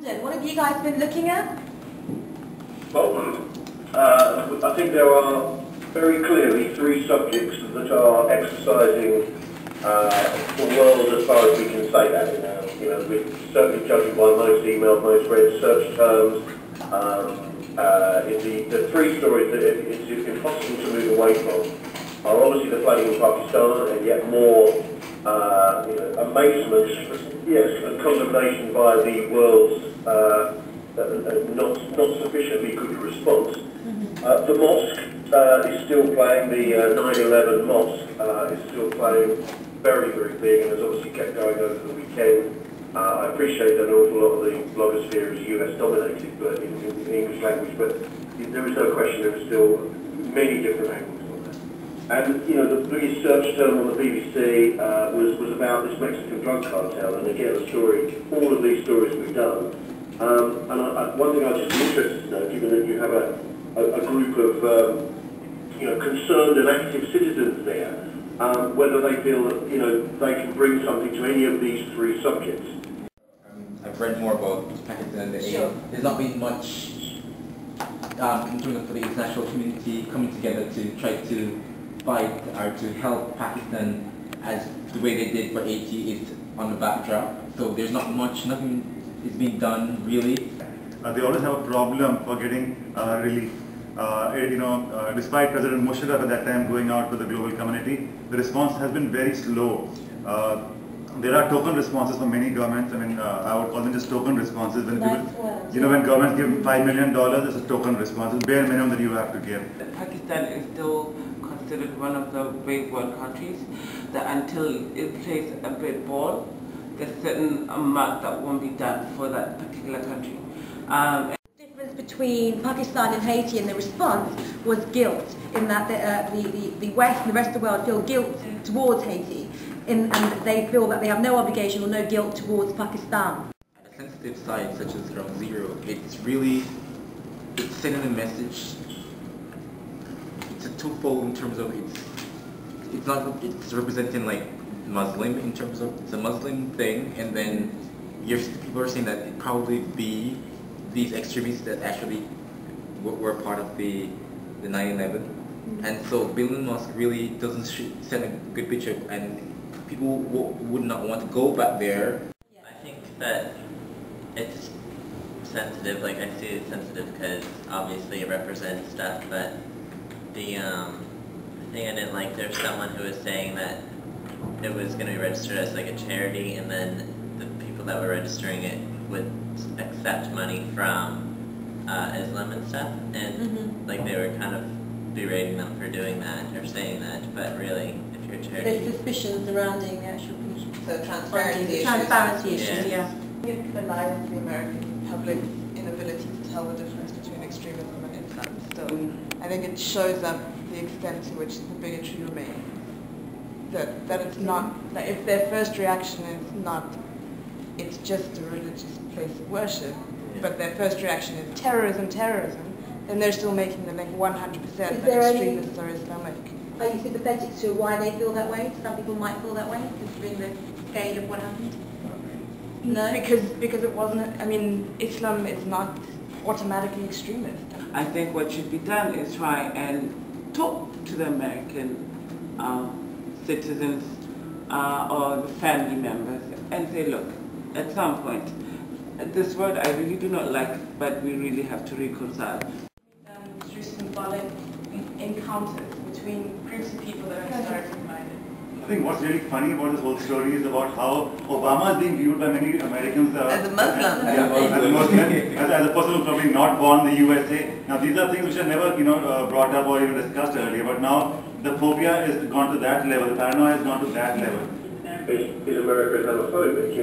What have you guys been looking at? Well, I think there are very clearly three subjects that are exercising the world as far as we can say that now. You know, we're certainly judging by most emailed, most read search terms. The three stories that it's impossible to move away from are obviously the flooding in Pakistan, and yet more amazement, yes, and condemnation by the world's not sufficiently good response. The mosque is still playing, the 9/11 mosque is still playing very, very big, and has obviously kept going over the weekend. I appreciate that an awful lot of the blogosphere is US dominated, but in the English language, but there is no question there are still many different angles on that. And you know, the biggest search term on the BBC was about this Mexican drug cartel, and again, all of these stories we've done. One thing I'd just be interested to know, given that you have a group of concerned and active citizens there, whether they feel that they can bring something to any of these three subjects. I've read more about Pakistan and the aid. There's not been much in terms of the international community coming together to try to fight or to help Pakistan as the way they did for Haiti is on the backdrop. So there's not much, nothing is being done really. They always have a problem for getting relief. Despite President Musharraf at that time going out to the global community, the response has been very slow. There are token responses from many governments. I mean, I would call them just token responses. When people, when governments give $5 million, it's a token response. It's bare minimum that you have to give. Pakistan is still considered one of the brave world countries that until it plays a great ball, there's certain amount that won't be done for that particular country. The difference between Pakistan and Haiti in the response was guilt, in that the West and the rest of the world feel guilt towards Haiti, and they feel that they have no obligation or no guilt towards Pakistan. A sensitive side such as Ground Zero, it's sending a message. It's a twofold in terms of it's representing like Muslim in terms of it's a Muslim thing, and then people are saying that it probably be these extremists that actually were part of the 9/11, and so Elon Musk really doesn't send a good picture, and people would not want to go back there. I think that it's sensitive. Like I see it sensitive because obviously it represents stuff, but the thing I didn't like, there's someone who was saying that it was going to be registered as like a charity, and then the people that were registering it would accept money from Islam and stuff, and like they were kind of berating them for doing that or saying that, but really, if you're a charity... There's suspicion surrounding the actual So transparency issues, yeah. It belies the American public inability to tell the difference between extremism and Islam still. I think it shows up the extent to which the bigotry remains. That it's not, that if their first reaction is not, it's just a religious place of worship, but their first reaction is terrorism, then they're still making the link 100% that extremists are Islamic. Are you sympathetic to why they feel that way? Some people might feel that way, considering the scale of what happened? No? Because it wasn't, I mean, Islam is not automatically extremist. I think what should be done is try and talk to the American citizens or the family members and say, look, at some point, this word I really do not like, but we really have to reconcile. Through symbolic encounters between groups of people that are historically minded. I think what's really funny about this whole story is about how Obama is being viewed by many Americans as a Muslim. As a person who's probably not born in the USA. Now these are things which are never brought up or even discussed earlier, but now the phobia has gone to that level, the paranoia has gone to that level. Is America Islamophobic, which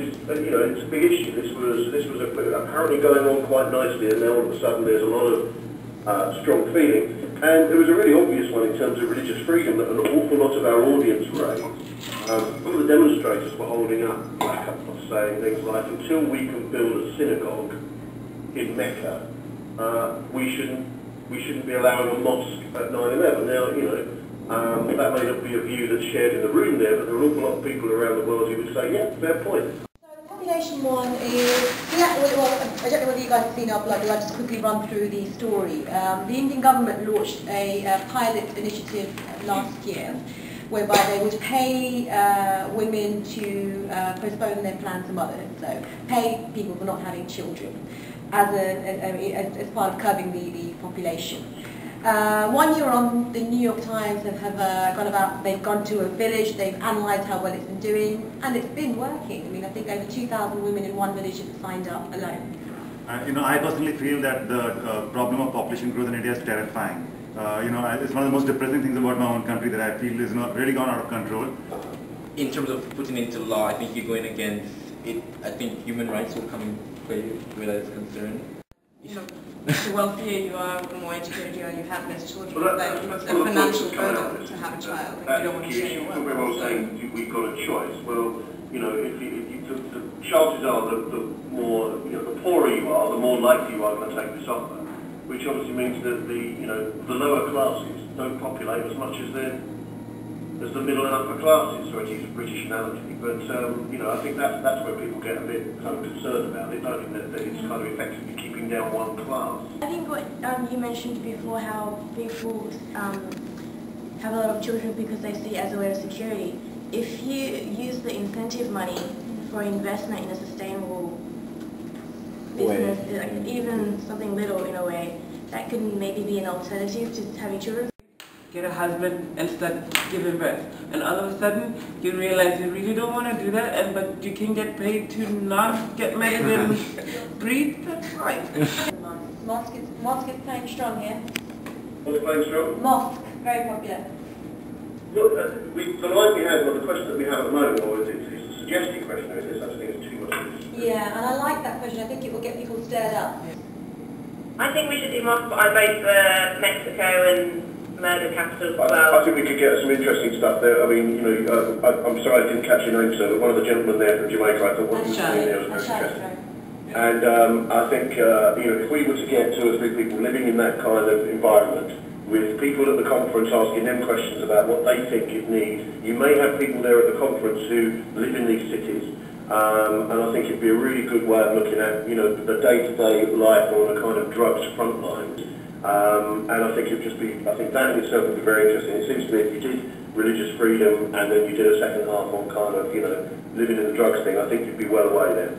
is it's a big issue. This was apparently going on quite nicely, and now all of a sudden there's a lot of strong feeling. And there was a really obvious one in terms of religious freedom that an awful lot of our audience raised. Some of the demonstrators were holding up placards saying things like, until we can build a synagogue in Mecca, we shouldn't be allowing a mosque at 9/11. Now, that may not be a view that's shared in the room there, but there are an awful lot of people around the world who would say, yeah, fair point. So tell me population one is, yeah, well, I don't know whether you guys have seen our blog, I'll just quickly run through the story. The Indian government launched a pilot initiative last year whereby they would pay women to postpone their plans to motherhood, so pay people for not having children as part of curbing the population. 1 year on, the New York Times they've gone to a village, they've analysed how well it's been doing, and it's been working. I mean, I think over 2,000 women in one village have signed up alone. I personally feel that the problem of population growth in India is terrifying. It's one of the most depressing things about my own country that I feel is really gone out of control. In terms of putting into law, I think you're going against it. I think human rights will come in play where that is concerned. The wealthier you are, the more educated you are, you have less children. It's a financial burden to have a child. You don't want to share your wealth. We're saying we've got a choice. Well, the chances are the more, the poorer you are, the more likely you are going to take this offer, which obviously means that the lower classes don't populate as much as the middle and upper classes. Sorry to use a British analogy, but I think that's where people get a bit kind of concerned about it, don't they? That it's kind of effectively keeping down one class. I think what you mentioned before, how people have a lot of children because they see it as a way of security. If you use the incentive money for investment in a sustainable business, like even something little in a way, that could maybe be an alternative to having children. Get a husband and start giving birth, and all of a sudden you realize you really don't want to do that, but you can get paid to not get married and breed. That's fine. Mosque is playing strong here. What's playing strong? Mosque, very popular. Look, the line we have, or the question that we have at the moment, or it's a suggesting question, or is there such thing as too much? Yeah, and I like that question. I think it will get people stirred up. I think we should do mosque, but I vote for Mexico and murder capital as well. I think we could get some interesting stuff there. I mean, I'm sorry I didn't catch your name, sir, but one of the gentlemen there from Jamaica, I thought what he was saying there was very interesting. And I think, if we were to get 2 or 3 people living in that kind of environment, with people at the conference asking them questions about what they think it needs, you may have people there at the conference who live in these cities, and I think it'd be a really good way of looking at, the day-to-day life on a kind of drugs front line. And I think that in itself would be very interesting. It seems to me if you did religious freedom and then you did a second half on kind of, living in the drugs thing, I think you'd be well away there.